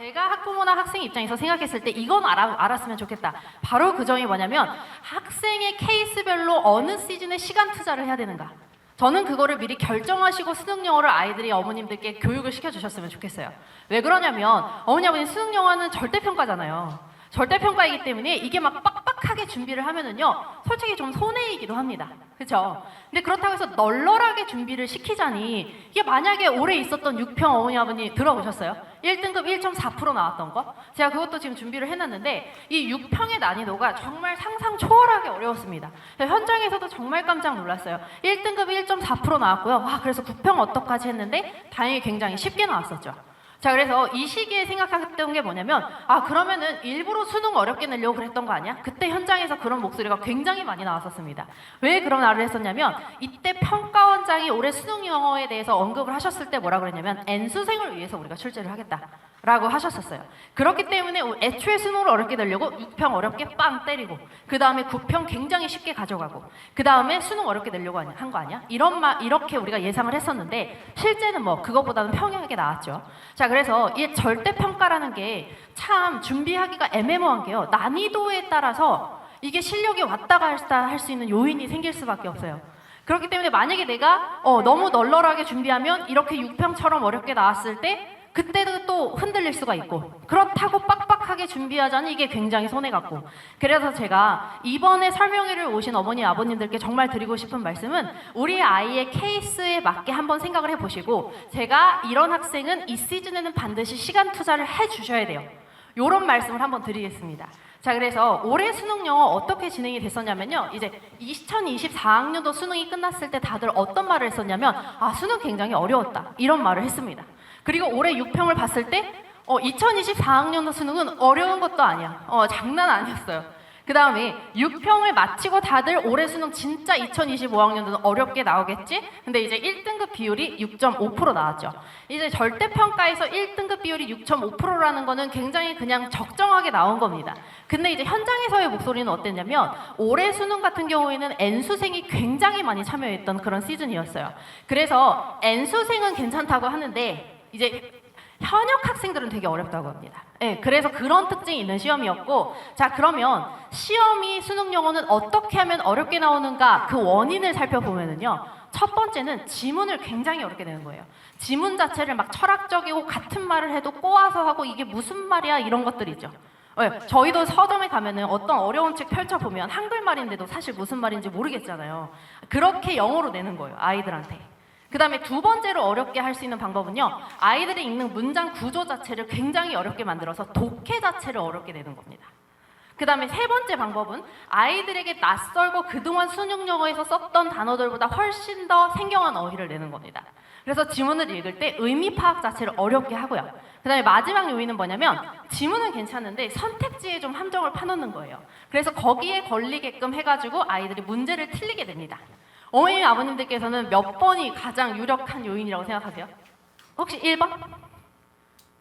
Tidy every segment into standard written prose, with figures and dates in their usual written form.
제가 학부모나 학생 입장에서 생각했을 때 이건 알았으면 좋겠다. 바로 그 점이 뭐냐면 학생의 케이스별로 어느 시즌에 시간 투자를 해야 되는가. 저는 그거를 미리 결정하시고 수능 영어를 아이들이 어머님들께 교육을 시켜주셨으면 좋겠어요. 왜 그러냐면 어머니 아버님 수능 영어는 절대평가잖아요. 절대평가이기 때문에 이게 막 빡빡하게 준비를 하면은요 솔직히 좀 손해이기도 합니다. 그렇죠? 근데 그렇다고 해서 널널하게 준비를 시키자니 이게 만약에 올해 있었던 6평 어머니 아버님 들어보셨어요? 1등급 1.4% 나왔던 거? 제가 그것도 지금 준비를 해놨는데 이 6평의 난이도가 정말 상상 초월하게 어려웠습니다. 현장에서도 정말 깜짝 놀랐어요. 1등급 1.4% 나왔고요. 와, 그래서 9평 어떡하지 했는데 다행히 굉장히 쉽게 나왔었죠. 자, 그래서 이 시기에 생각했던 게 뭐냐면 그러면은 일부러 수능 어렵게 내려고 그랬던 거 아니야? 그때 현장에서 그런 목소리가 굉장히 많이 나왔었습니다. 왜 그런 말을 했었냐면 이때 평가원장이 올해 수능 영어에 대해서 언급을 하셨을 때 뭐라 그랬냐면 N수생을 위해서 우리가 출제를 하겠다 라고 하셨었어요. 그렇기 때문에 애초에 수능을 어렵게 내려고 6평 어렵게 빵 때리고 그 다음에 9평 굉장히 쉽게 가져가고 그 다음에 수능 어렵게 내려고 한 거 아니야? 이렇게 우리가 예상을 했었는데 실제는 뭐 그것보다는 평행하게 나왔죠. 자, 그래서 이 절대평가라는 게 참 준비하기가 애매모호한 게요. 난이도에 따라서 이게 실력이 왔다 갔다 할 수 있는 요인이 생길 수밖에 없어요. 그렇기 때문에 만약에 내가 너무 널널하게 준비하면 이렇게 6평처럼 어렵게 나왔을 때 그때도 또 흔들릴 수가 있고 그렇다고 빡빡하게 준비하자니 이게 굉장히 손해같고 그래서 제가 이번에 설명회를 오신 어머니 아버님들께 정말 드리고 싶은 말씀은 우리 아이의 케이스에 맞게 한번 생각을 해보시고 제가 이런 학생은 이 시즌에는 반드시 시간 투자를 해주셔야 돼요. 이런 말씀을 한번 드리겠습니다. 자, 그래서 올해 수능 영어 어떻게 진행이 됐었냐면요. 이제 2024학년도 수능이 끝났을 때 다들 어떤 말을 했었냐면 수능 굉장히 어려웠다 이런 말을 했습니다. 그리고 올해 6평을 봤을 때 2024학년도 수능은 어려운 것도 아니야. 장난 아니었어요. 그 다음에 6평을 마치고 다들 올해 수능 진짜 2025학년도는 어렵게 나오겠지? 근데 이제 1등급 비율이 6.5% 나왔죠. 이제 절대평가에서 1등급 비율이 6.5%라는 거는 굉장히 그냥 적정하게 나온 겁니다. 근데 이제 현장에서의 목소리는 어땠냐면 올해 수능 같은 경우에는 N수생이 굉장히 많이 참여했던 그런 시즌이었어요. 그래서 N수생은 괜찮다고 하는데 이제 현역 학생들은 되게 어렵다고 합니다. 네, 그래서 그런 특징이 있는 시험이었고 자, 그러면 시험이 수능 영어는 어떻게 하면 어렵게 나오는가 그 원인을 살펴보면은요. 첫 번째는 지문을 굉장히 어렵게 내는 거예요. 지문 자체를 막 철학적이고 같은 말을 해도 꼬아서 하고 이게 무슨 말이야 이런 것들이죠. 네, 저희도 서점에 가면은 어떤 어려운 책 펼쳐보면 한글말인데도 사실 무슨 말인지 모르겠잖아요. 그렇게 영어로 내는 거예요, 아이들한테. 그 다음에 두 번째로 어렵게 할 수 있는 방법은요. 아이들이 읽는 문장 구조 자체를 굉장히 어렵게 만들어서 독해 자체를 어렵게 내는 겁니다. 그 다음에 세 번째 방법은 아이들에게 낯설고 그동안 수능 영어에서 썼던 단어들보다 훨씬 더 생경한 어휘를 내는 겁니다. 그래서 지문을 읽을 때 의미 파악 자체를 어렵게 하고요. 그 다음에 마지막 요인은 뭐냐면 지문은 괜찮은데 선택지에 좀 함정을 파놓는 거예요. 그래서 거기에 걸리게끔 해가지고 아이들이 문제를 틀리게 됩니다. 어머님, 아버님들께서는 몇 번이 가장 유력한 요인이라고 생각하세요? 혹시 1번?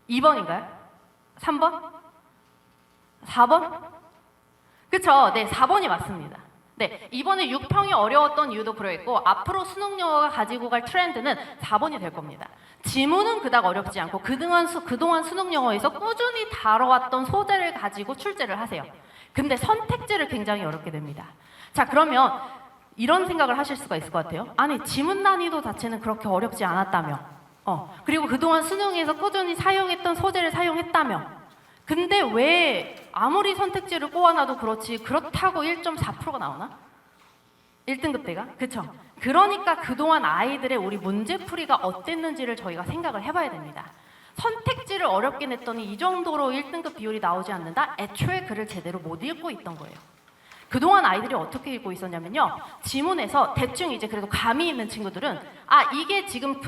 2번인가요? 3번? 4번? 그쵸? 네, 4번이 맞습니다. 네, 이번에 6평이 어려웠던 이유도 그러했고 앞으로 수능 영어가 가지고 갈 트렌드는 4번이 될 겁니다. 지문은 그닥 어렵지 않고 그동안 수능 영어에서 꾸준히 다뤄왔던 소재를 가지고 출제를 하세요. 근데 선택지를 굉장히 어렵게 됩니다. 자, 그러면 이런 생각을 하실 수가 있을 것 같아요. 아니, 지문 난이도 자체는 그렇게 어렵지 않았다며. 그리고 그동안 수능에서 꾸준히 사용했던 소재를 사용했다며. 근데 왜 아무리 선택지를 꼬아놔도 그렇다고 1.4%가 나오나? 1등급 대가? 그쵸? 그러니까 그동안 아이들의 우리 문제풀이가 어땠는지를 저희가 생각을 해봐야 됩니다. 선택지를 어렵게 냈더니 이 정도로 1등급 비율이 나오지 않는다? 애초에 글을 제대로 못 읽고 있던 거예요. 그동안 아이들이 어떻게 읽고 있었냐면요. 지문에서 대충 이제 그래도 감이 있는 친구들은 이게 지금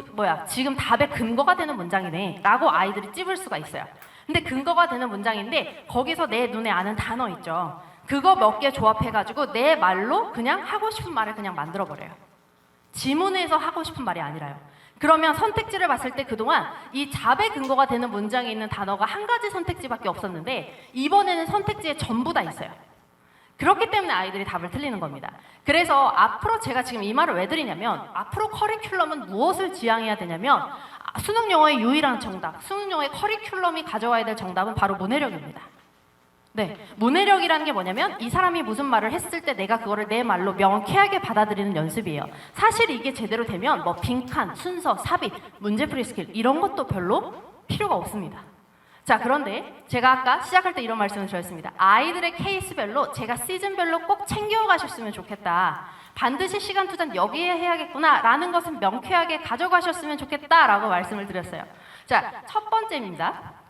답의 근거가 되는 문장이네 라고 아이들이 찝을 수가 있어요. 근데 근거가 되는 문장인데 거기서 내 눈에 아는 단어 있죠. 그거 몇 개 조합해가지고 내 말로 그냥 하고 싶은 말을 그냥 만들어버려요. 지문에서 하고 싶은 말이 아니라요. 그러면 선택지를 봤을 때 그동안 이 답의 근거가 되는 문장에 있는 단어가 한 가지 선택지밖에 없었는데 이번에는 선택지에 전부 다 있어요. 그렇기 때문에 아이들이 답을 틀리는 겁니다. 그래서 앞으로 제가 지금 이 말을 왜 드리냐면 앞으로 커리큘럼은 무엇을 지향해야 되냐면 수능 영어의 유일한 정답, 수능 영어의 커리큘럼이 가져와야 될 정답은 바로 문해력입니다. 네, 문해력이라는 게 뭐냐면 이 사람이 무슨 말을 했을 때 내가 그거를 내 말로 명쾌하게 받아들이는 연습이에요. 사실 이게 제대로 되면 뭐 빈칸, 순서, 삽입, 문제풀이 스킬 이런 것도 별로 필요가 없습니다. 자, 그런데 제가 아까 시작할 때 이런 말씀을 드렸습니다. 아이들의 케이스별로 제가 시즌별로 꼭 챙겨가셨으면 좋겠다. 반드시 시간 투자는 여기에 해야겠구나 라는 것은 명쾌하게 가져가셨으면 좋겠다라고 말씀을 드렸어요. 자, 첫 번째입니다.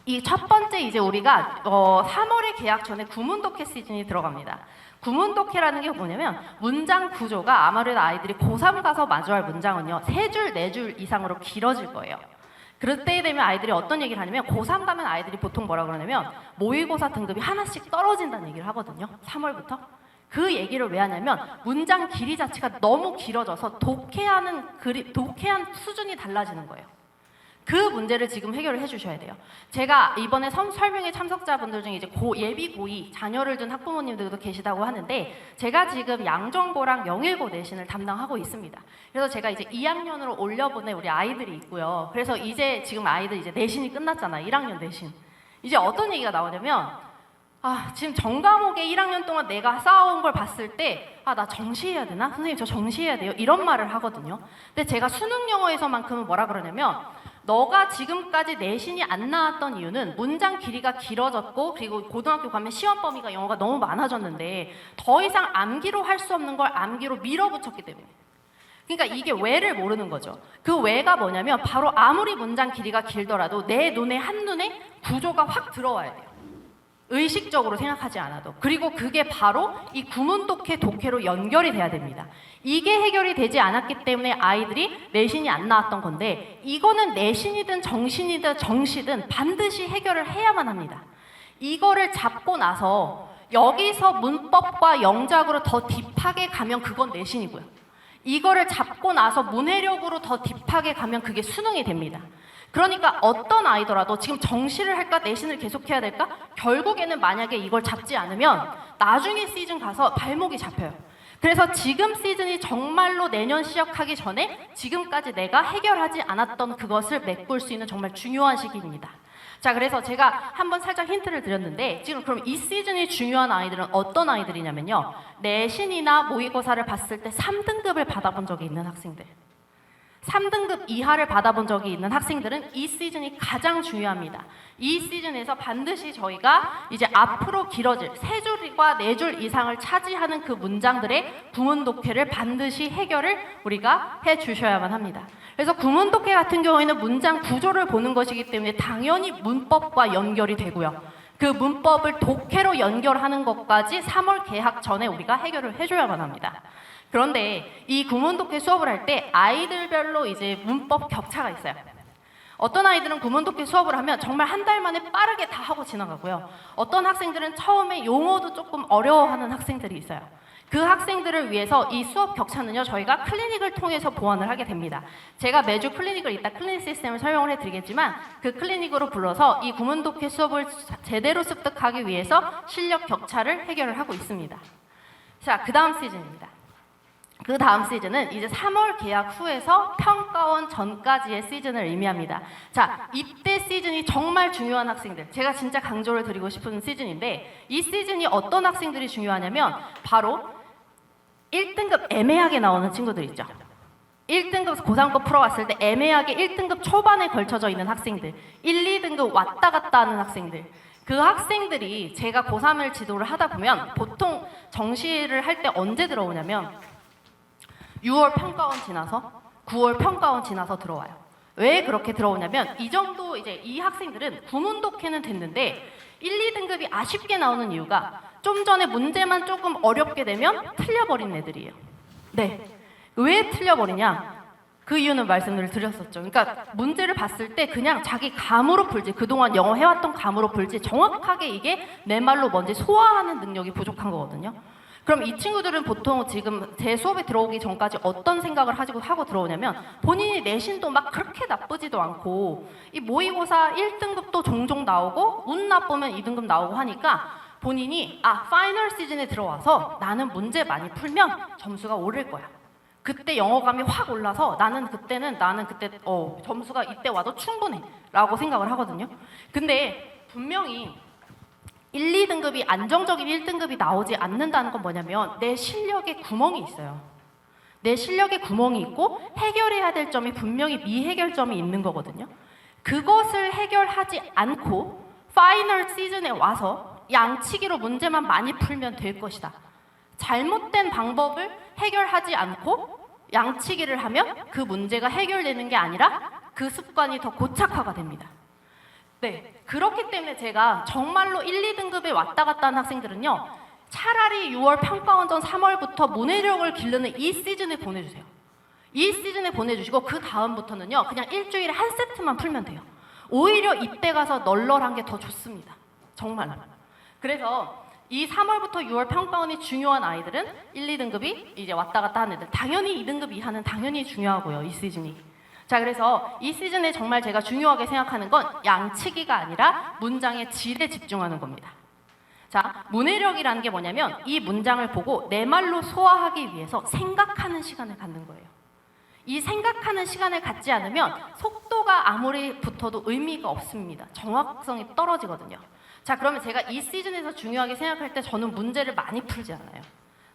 이 첫 번째 이제 우리가 3월에 개학 전에 구문독해 시즌이 들어갑니다. 구문독해라는 게 뭐냐면 문장 구조가 아무래도 아이들이 고3 가서 마주할 문장은요 3줄, 4줄 이상으로 길어질 거예요. 그럴 때 되면 아이들이 어떤 얘기를 하냐면 고3 가면 아이들이 보통 뭐라 그러냐면 모의고사 등급이 하나씩 떨어진다는 얘기를 하거든요. 3월부터. 그 얘기를 왜 하냐면 문장 길이 자체가 너무 길어져서 독해한 수준이 달라지는 거예요. 그 문제를 지금 해결을 해주셔야 돼요. 제가 이번에 설명회 참석자분들 중에 이제 예비 고2 자녀를 둔 학부모님들도 계시다고 하는데 제가 지금 양정고랑 영일고 내신을 담당하고 있습니다. 그래서 제가 이제 2학년으로 올려보낸 우리 아이들이 있고요. 그래서 이제 지금 아이들 이제 내신이 끝났잖아요. 1학년 내신. 이제 어떤 얘기가 나오냐면 지금 전과목에 1학년 동안 내가 쌓아온 걸 봤을 때 나 정시해야 되나? 선생님 저 정시해야 돼요? 이런 말을 하거든요. 근데 제가 수능 영어에서만큼은 뭐라 그러냐면 너가 지금까지 내신이 안 나왔던 이유는 문장 길이가 길어졌고 그리고 고등학교 가면 시험 범위가 영어가 너무 많아졌는데 더 이상 암기로 할 수 없는 걸 암기로 밀어붙였기 때문에. 그러니까 이게 왜를 모르는 거죠. 그 왜가 뭐냐면 바로 아무리 문장 길이가 길더라도 내 눈에 한눈에 구조가 확 들어와야 돼요. 의식적으로 생각하지 않아도. 그리고 그게 바로 이 구문독해, 독해로 연결이 돼야 됩니다. 이게 해결이 되지 않았기 때문에 아이들이 내신이 안 나왔던 건데 이거는 내신이든 정신이든 정시든 반드시 해결을 해야만 합니다. 이거를 잡고 나서 여기서 문법과 영작으로 더 딥하게 가면 그건 내신이고요. 이거를 잡고 나서 문해력으로 더 딥하게 가면 그게 수능이 됩니다. 그러니까 어떤 아이더라도 지금 정시를 할까 내신을 계속해야 될까? 결국에는 만약에 이걸 잡지 않으면 나중에 시즌 가서 발목이 잡혀요. 그래서 지금 시즌이 정말로 내년 시작하기 전에 지금까지 내가 해결하지 않았던 그것을 메꿀 수 있는 정말 중요한 시기입니다. 자, 그래서 제가 한번 살짝 힌트를 드렸는데 지금 그럼 이 시즌이 중요한 아이들은 어떤 아이들이냐면요. 내신이나 모의고사를 봤을 때 3등급을 받아본 적이 있는 학생들. 3등급 이하를 받아본 적이 있는 학생들은 이 시즌이 가장 중요합니다. 이 시즌에서 반드시 저희가 이제 앞으로 길어질 3줄과 4줄 이상을 차지하는 그 문장들의 구문독해를 반드시 해결을 우리가 해주셔야만 합니다. 그래서 구문독해 같은 경우에는 문장 구조를 보는 것이기 때문에 당연히 문법과 연결이 되고요. 그 문법을 독해로 연결하는 것까지 3월 개학 전에 우리가 해결을 해줘야만 합니다. 그런데 이 구문독해 수업을 할 때 아이들별로 이제 문법 격차가 있어요. 어떤 아이들은 구문독해 수업을 하면 정말 한 달 만에 빠르게 다 하고 지나가고요. 어떤 학생들은 처음에 용어도 조금 어려워하는 학생들이 있어요. 그 학생들을 위해서 이 수업 격차는요, 저희가 클리닉을 통해서 보완을 하게 됩니다. 제가 매주 클리닉을 이따 클리닉 시스템을 설명을 해드리겠지만 그 클리닉으로 불러서 이 구문독해 수업을 제대로 습득하기 위해서 실력 격차를 해결을 하고 있습니다. 자, 그 다음 시즌입니다. 그 다음 시즌은 이제 3월 개학 후에서 평가원 전까지의 시즌을 의미합니다. 자, 이때 시즌이 정말 중요한 학생들, 제가 진짜 강조를 드리고 싶은 시즌인데 이 시즌이 어떤 학생들이 중요하냐면 바로 1등급 애매하게 나오는 친구들 있죠. 1등급 고3거 풀어왔을 때 애매하게 1등급 초반에 걸쳐져 있는 학생들, 1, 2등급 왔다 갔다 하는 학생들, 그 학생들이 제가 고3을 지도를 하다 보면 보통 정시를 할 때 언제 들어오냐면 6월 평가원 지나서 9월 평가원 지나서 들어와요. 왜 그렇게 들어오냐면 이 정도 이제 이 학생들은 구문독해는 됐는데 1, 2등급이 아쉽게 나오는 이유가 좀 전에 문제만 조금 어렵게 되면 틀려버린 애들이에요. 네. 왜 틀려버리냐? 그 이유는 말씀을 드렸었죠. 그러니까 문제를 봤을 때 그냥 자기 감으로 풀지, 그동안 영어 해왔던 감으로 풀지 정확하게 이게 내 말로 뭔지 소화하는 능력이 부족한 거거든요. 그럼 이 친구들은 보통 지금 제 수업에 들어오기 전까지 어떤 생각을 하고 들어오냐면 본인이 내신도 막 그렇게 나쁘지도 않고 이 모의고사 1등급도 종종 나오고 운 나쁘면 2등급 나오고 하니까 본인이 파이널 시즌에 들어와서 나는 문제 많이 풀면 점수가 오를 거야. 그때 영어감이 확 올라서 나는 그때 점수가 이때 와도 충분해 라고 생각을 하거든요. 근데 분명히 1, 2등급이 안정적인 1등급이 나오지 않는다는 건 뭐냐면 내 실력에 구멍이 있어요. 내 실력에 구멍이 있고 해결해야 될 점이 분명히 미해결점이 있는 거거든요. 그것을 해결하지 않고 파이널 시즌에 와서 양치기로 문제만 많이 풀면 될 것이다. 잘못된 방법을 해결하지 않고 양치기를 하면 그 문제가 해결되는 게 아니라 그 습관이 더 고착화가 됩니다. 네, 그렇기 때문에 제가 정말로 1, 2등급에 왔다 갔다 하는 학생들은요, 차라리 6월 평가원전 3월부터 문해력을 기르는 이 시즌에 보내주세요. 이 시즌에 보내주시고 그 다음부터는요, 그냥 일주일에 한 세트만 풀면 돼요. 오히려 이때 가서 널널한 게 더 좋습니다. 정말로. 그래서 이 3월부터 6월 평가원이 중요한 아이들은 1, 2등급이 이제 왔다 갔다 하는 애들, 당연히 2등급 이하는 당연히 중요하고요, 이 시즌이. 자, 그래서 이 시즌에 정말 제가 중요하게 생각하는 건 양치기가 아니라 문장의 질에 집중하는 겁니다. 자, 문해력이라는 게 뭐냐면 이 문장을 보고 내 말로 소화하기 위해서 생각하는 시간을 갖는 거예요. 이 생각하는 시간을 갖지 않으면 속도가 아무리 붙어도 의미가 없습니다. 정확성이 떨어지거든요. 자, 그러면 제가 이 시즌에서 중요하게 생각할 때 저는 문제를 많이 풀지 않아요.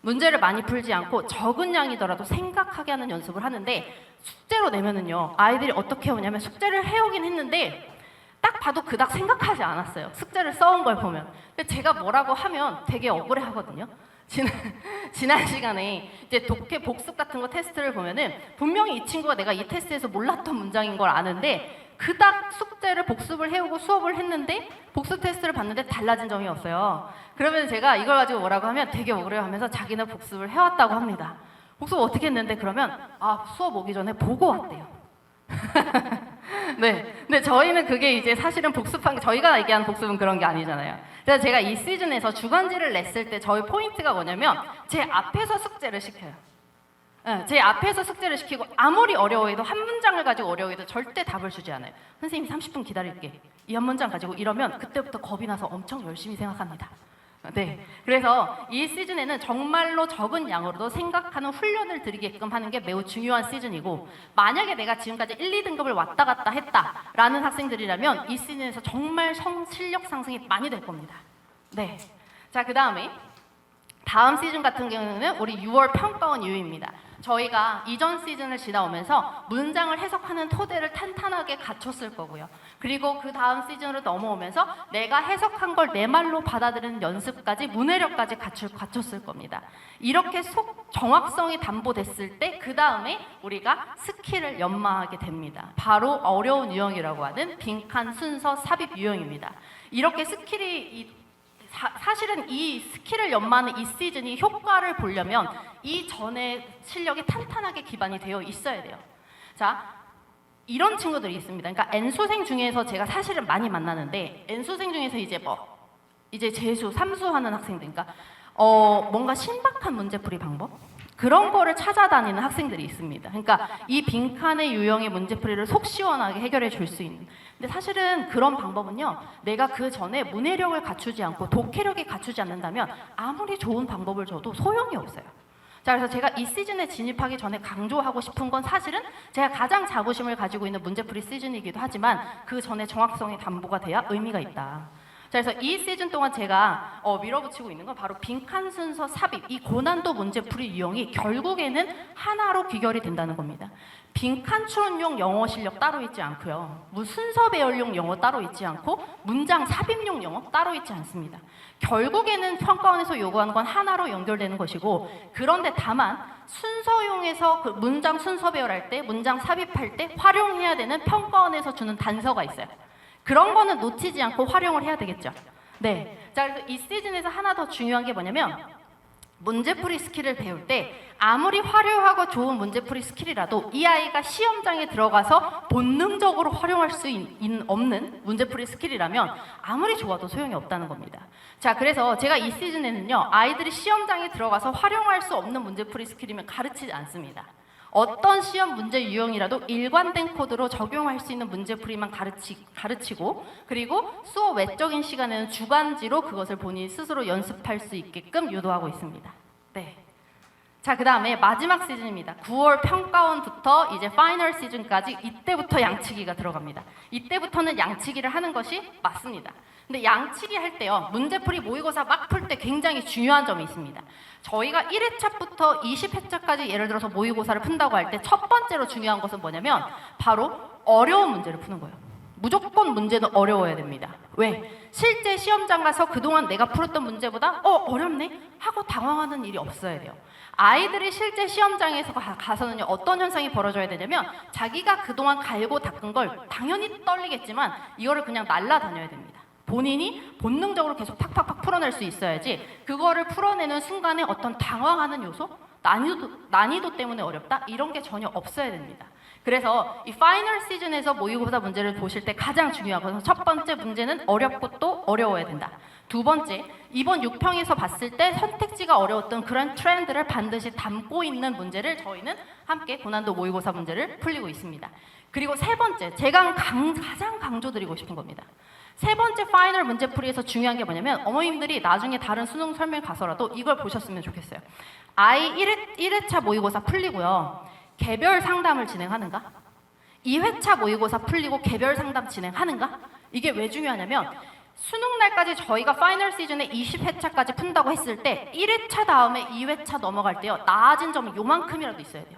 문제를 많이 풀지 않고 적은 양이더라도 생각하게 하는 연습을 하는데, 숙제로 내면은요, 아이들이 어떻게 오냐면 숙제를 해오긴 했는데 딱 봐도 그닥 생각하지 않았어요. 숙제를 써온 걸 보면. 근데 제가 뭐라고 하면 되게 억울해 하거든요. 지난 시간에 이제 독해 복습 같은 거 테스트를 보면은 분명히 이 친구가 내가 이 테스트에서 몰랐던 문장인 걸 아는데 그닥 숙제를 복습을 해오고 수업을 했는데 복습 테스트를 봤는데 달라진 점이 없어요. 그러면 제가 이걸 가지고 뭐라고 하면 되게 억울해하면서 자기는 복습을 해왔다고 합니다. 복습 어떻게 했는데 그러면 수업 오기 전에 보고 왔대요. 네, 근데 저희는 그게 이제 사실은 복습한 게, 저희가 얘기하는 복습은 그런 게 아니잖아요. 그래서 제가 이 시즌에서 주간지를 냈을 때 저희 포인트가 뭐냐면 제 앞에서 숙제를 시켜요. 네, 제 앞에서 숙제를 시키고 아무리 어려워해도 한 문장을 가지고 어려워해도 절대 답을 주지 않아요. 선생님이 30분 기다릴게. 이 한 문장 가지고 이러면 그때부터 겁이 나서 엄청 열심히 생각합니다. 네, 그래서 이 시즌에는 정말로 적은 양으로도 생각하는 훈련을 드리게끔 하는 게 매우 중요한 시즌이고, 만약에 내가 지금까지 1, 2등급을 왔다 갔다 했다라는 학생들이라면 이 시즌에서 정말 실력 상승이 많이 될 겁니다. 네, 자, 그 다음에 다음 시즌 같은 경우는 우리 6월 평가원 이후입니다. 저희가 이전 시즌을 지나오면서 문장을 해석하는 토대를 탄탄하게 갖췄을 거고요. 그리고 그 다음 시즌으로 넘어오면서 내가 해석한 걸 내 말로 받아들이는 연습까지, 문해력까지 갖췄을 겁니다. 이렇게 정확성이 담보됐을 때 그 다음에 우리가 스킬을 연마하게 됩니다. 바로 어려운 유형이라고 하는 빈칸, 순서, 삽입 유형입니다. 이렇게 스킬이 사실은 이 스킬을 연마하는 이 시즌이 효과를 보려면 이전의 실력이 탄탄하게 기반이 되어 있어야 돼요. 자, 이런 친구들이 있습니다. 그러니까 N수생 중에서 제가 사실은 많이 만나는데, N수생 중에서 이제 재수, 삼수 하는 학생들, 그러니까 뭔가 신박한 문제풀이 방법? 그런 거를 찾아다니는 학생들이 있습니다. 그러니까 이 빈칸의 유형의 문제풀이를 속 시원하게 해결해 줄 수 있는. 근데 사실은 그런 방법은요, 내가 그 전에 문해력을 갖추지 않고 독해력이 갖추지 않는다면 아무리 좋은 방법을 줘도 소용이 없어요. 자, 그래서 제가 이 시즌에 진입하기 전에 강조하고 싶은 건 사실은 제가 가장 자부심을 가지고 있는 문제풀이 시즌이기도 하지만 그 전에 정확성이 담보가 돼야 의미가 있다. 자, 그래서 이 시즌 동안 제가 밀어붙이고 있는 건 바로 빈칸, 순서, 삽입, 이 고난도 문제풀이 유형이 결국에는 하나로 귀결이 된다는 겁니다. 빈칸 추론용 영어 실력 따로 있지 않고요. 순서 배열용 영어 따로 있지 않고 문장 삽입용 영어 따로 있지 않습니다. 결국에는 평가원에서 요구하는 건 하나로 연결되는 것이고, 그런데 다만 순서용에서 그 문장 순서 배열할 때, 문장 삽입할 때 활용해야 되는 평가원에서 주는 단서가 있어요. 그런 거는 놓치지 않고 활용을 해야 되겠죠. 네. 자, 그래서 이 시즌에서 하나 더 중요한 게 뭐냐면, 문제풀이 스킬을 배울 때 아무리 화려하고 좋은 문제풀이 스킬이라도 이 아이가 시험장에 들어가서 본능적으로 활용할 수 없는 문제풀이 스킬이라면 아무리 좋아도 소용이 없다는 겁니다. 자, 그래서 제가 이 시즌에는요, 아이들이 시험장에 들어가서 활용할 수 없는 문제풀이 스킬이면 가르치지 않습니다. 어떤 시험 문제 유형이라도 일관된 코드로 적용할 수 있는 문제풀이만 가르치고, 그리고 수업 외적인 시간에는 주간지로 그것을 본인이 스스로 연습할 수 있게끔 유도하고 있습니다. 네. 자, 그 다음에 마지막 시즌입니다. 9월 평가원부터 이제 파이널 시즌까지 이때부터 양치기가 들어갑니다. 이때부터는 양치기를 하는 것이 맞습니다. 근데 양치기 할 때요, 문제풀이 모의고사 막 풀 때 굉장히 중요한 점이 있습니다. 저희가 1회차부터 20회차까지 예를 들어서 모의고사를 푼다고 할 때 첫 번째로 중요한 것은 뭐냐면 바로 어려운 문제를 푸는 거예요. 무조건 문제는 어려워야 됩니다. 왜? 실제 시험장 가서 그동안 내가 풀었던 문제보다 어렵네? 하고 당황하는 일이 없어야 돼요. 아이들이 실제 시험장에서 가서는요, 어떤 현상이 벌어져야 되냐면 자기가 그동안 갈고 닦은 걸 당연히 떨리겠지만 이거를 그냥 날라다녀야 됩니다. 본인이 본능적으로 계속 팍팍팍 풀어낼 수 있어야지 그거를 풀어내는 순간에 어떤 당황하는 요소? 난이도 때문에 어렵다? 이런 게 전혀 없어야 됩니다. 그래서 이 파이널 시즌에서 모의고사 문제를 보실 때 가장 중요한 것은 첫 번째 문제는 어렵고 또 어려워야 된다. 두 번째, 이번 6평에서 봤을 때 선택지가 어려웠던 그런 트렌드를 반드시 담고 있는 문제를 저희는 함께 고난도 모의고사 문제를 풀리고 있습니다. 그리고 세 번째, 제가 가장 강조드리고 싶은 겁니다. 세 번째 파이널 문제풀이에서 중요한 게 뭐냐면 어머님들이 나중에 다른 수능 설명 가서라도 이걸 보셨으면 좋겠어요. 아이 1회차 모의고사 풀리고요. 개별 상담을 진행하는가? 2회차 모의고사 풀리고 개별 상담 진행하는가? 이게 왜 중요하냐면 수능 날까지 저희가 파이널 시즌에 20회차까지 푼다고 했을 때 1회차 다음에 2회차 넘어갈 때요. 나아진 점이 요만큼이라도 있어야 돼요.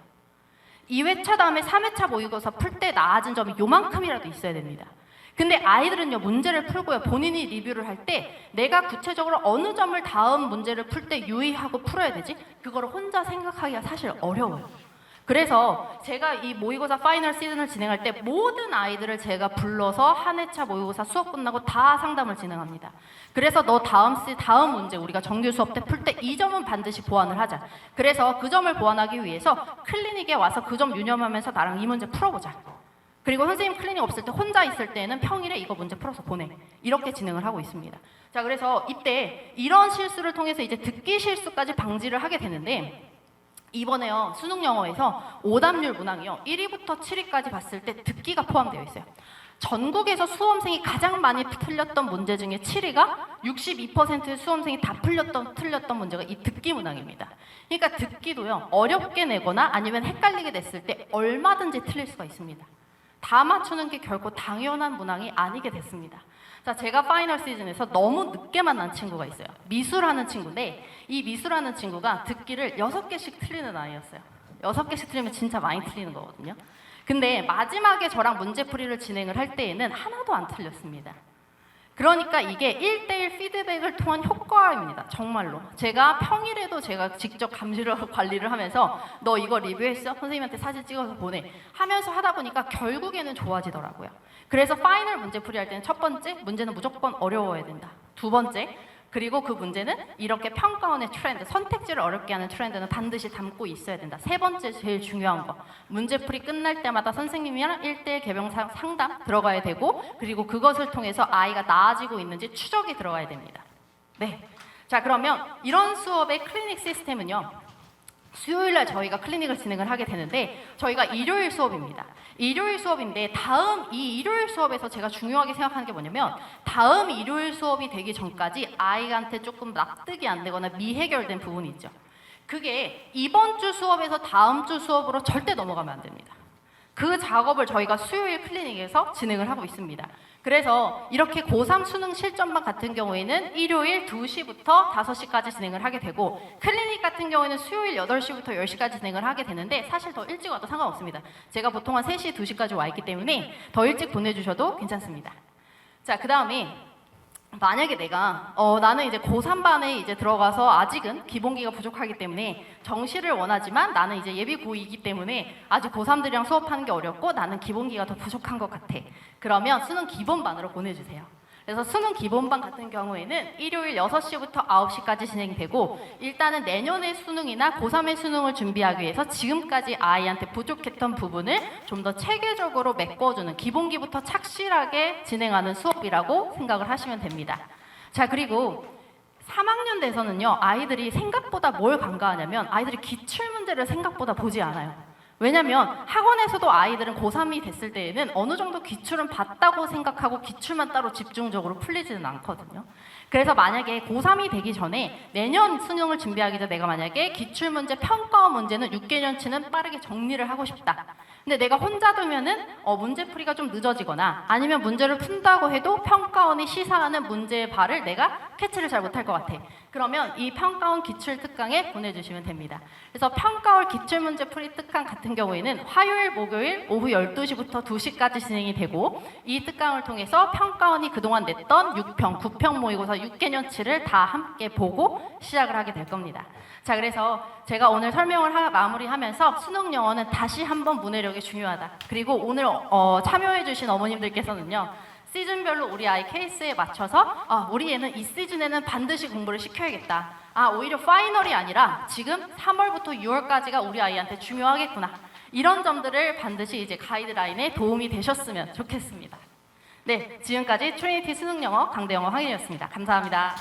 2회차 다음에 3회차 모의고사 풀 때 나아진 점이 요만큼이라도 있어야 됩니다. 근데 아이들은요, 문제를 풀고요, 본인이 리뷰를 할 때 내가 구체적으로 어느 점을 다음 문제를 풀 때 유의하고 풀어야 되지? 그거를 혼자 생각하기가 사실 어려워요. 그래서 제가 이 모의고사 파이널 시즌을 진행할 때 모든 아이들을 제가 불러서 한 회차 모의고사 수업 끝나고 다 상담을 진행합니다. 그래서 너 다음 문제 우리가 정규 수업 때 풀 때 이 점은 반드시 보완을 하자. 그래서 그 점을 보완하기 위해서 클리닉에 와서 그 점 유념하면서 나랑 이 문제 풀어보자. 그리고 선생님 클리닉 없을 때 혼자 있을 때는 평일에 이거 문제 풀어서 보내. 이렇게 진행을 하고 있습니다. 자, 그래서 이때 이런 실수를 통해서 이제 듣기 실수까지 방지를 하게 되는데 이번에요, 수능 영어에서 오답률 문항이요, 1위부터 7위까지 봤을 때 듣기가 포함되어 있어요. 전국에서 수험생이 가장 많이 틀렸던 문제 중에 7위가 62%의 수험생이 다 틀렸던 문제가 이 듣기 문항입니다. 그러니까 듣기도요, 어렵게 내거나 아니면 헷갈리게 됐을 때 얼마든지 틀릴 수가 있습니다. 다 맞추는 게 결코 당연한 문항이 아니게 됐습니다. 자, 제가 파이널 시즌에서 너무 늦게 만난 친구가 있어요. 미술하는 친구인데 이 미술하는 친구가 듣기를 6개씩 틀리는 아이였어요. 6개씩 틀리면 진짜 많이 틀리는 거거든요. 근데 마지막에 저랑 문제풀이를 진행을 할 때에는 하나도 안 틀렸습니다. 그러니까 이게 1대1 피드백을 통한 효과입니다. 정말로. 제가 평일에도 제가 직접 관리를 하면서 너 이거 리뷰했어? 선생님한테 사진 찍어서 보내. 하면서 하다 보니까 결국에는 좋아지더라고요. 그래서 파이널 문제풀이 할 때는 첫 번째, 문제는 무조건 어려워야 된다. 두 번째, 그리고 그 문제는 이렇게 평가원의 트렌드, 선택지를 어렵게 하는 트렌드는 반드시 담고 있어야 된다. 세 번째 제일 중요한 거, 문제풀이 끝날 때마다 선생님이랑 1대1 개별 상담 들어가야 되고, 그리고 그것을 통해서 아이가 나아지고 있는지 추적이 들어가야 됩니다. 네. 자, 그러면 이런 수업의 클리닉 시스템은요, 수요일날 저희가 클리닉을 진행을 하게 되는데 저희가 일요일 수업입니다. 일요일 수업인데 이 일요일 수업에서 제가 중요하게 생각하는 게 뭐냐면 다음 일요일 수업이 되기 전까지 아이한테 조금 납득이 안 되거나 미해결된 부분이 있죠. 그게 이번 주 수업에서 다음 주 수업으로 절대 넘어가면 안 됩니다. 그 작업을 저희가 수요일 클리닉에서 진행을 하고 있습니다. 그래서 이렇게 고3 수능 실전반 같은 경우에는 일요일 2시부터 5시까지 진행을 하게 되고 클리닉 같은 경우에는 수요일 8시부터 10시까지 진행을 하게 되는데 사실 더 일찍 와도 상관없습니다. 제가 보통 한 3시, 2시까지 와 있기 때문에 더 일찍 보내주셔도 괜찮습니다. 자, 그 다음에 만약에 내가 나는 이제 고3반에 이제 들어가서 아직은 기본기가 부족하기 때문에 정시를 원하지만 나는 이제 예비 고2이기 때문에 아직 고3들이랑 수업하는 게 어렵고 나는 기본기가 더 부족한 것 같아. 그러면 수능 기본반으로 보내주세요. 그래서 수능 기본반 같은 경우에는 일요일 6시부터 9시까지 진행되고 일단은 내년의 수능이나 고3의 수능을 준비하기 위해서 지금까지 아이한테 부족했던 부분을 좀 더 체계적으로 메꿔주는 기본기부터 착실하게 진행하는 수업이라고 생각을 하시면 됩니다. 자, 그리고 3학년 돼서는요, 아이들이 생각보다 뭘 간과하냐면 아이들이 기출문제를 생각보다 보지 않아요. 왜냐면 학원에서도 아이들은 고3이 됐을 때에는 어느 정도 기출은 봤다고 생각하고 기출만 따로 집중적으로 풀리지는 않거든요. 그래서 만약에 고3이 되기 전에 내년 수능을 준비하기 전에 내가 만약에 기출문제, 평가원 문제는 6개년치는 빠르게 정리를 하고 싶다. 근데 내가 혼자 두면은 문제풀이가 좀 늦어지거나 아니면 문제를 푼다고 해도 평가원이 시사하는 문제의 발을 내가 캐치를 잘 못할 것 같아. 그러면 이 평가원 기출 특강에 보내주시면 됩니다. 그래서 평가원 기출문제풀이 특강 같은 경우에는 화요일, 목요일 오후 12시부터 2시까지 진행이 되고 이 특강을 통해서 평가원이 그동안 냈던 6평, 9평 모의고사 6개년치를 다 함께 보고 시작을 하게 될 겁니다. 자, 그래서 제가 오늘 설명을 마무리하면서 수능 영어는 다시 한번 문해력이 중요하다. 그리고 오늘 참여해주신 어머님들께서는요. 시즌별로 우리 아이 케이스에 맞춰서 우리 애는 이 시즌에는 반드시 공부를 시켜야겠다. 오히려 파이널이 아니라 지금 3월부터 6월까지가 우리 아이한테 중요하겠구나. 이런 점들을 반드시 이제 가이드라인에 도움이 되셨으면 좋겠습니다. 네, 지금까지 트리니티 수능 영어 강대 영어 황인이었습니다. 감사합니다.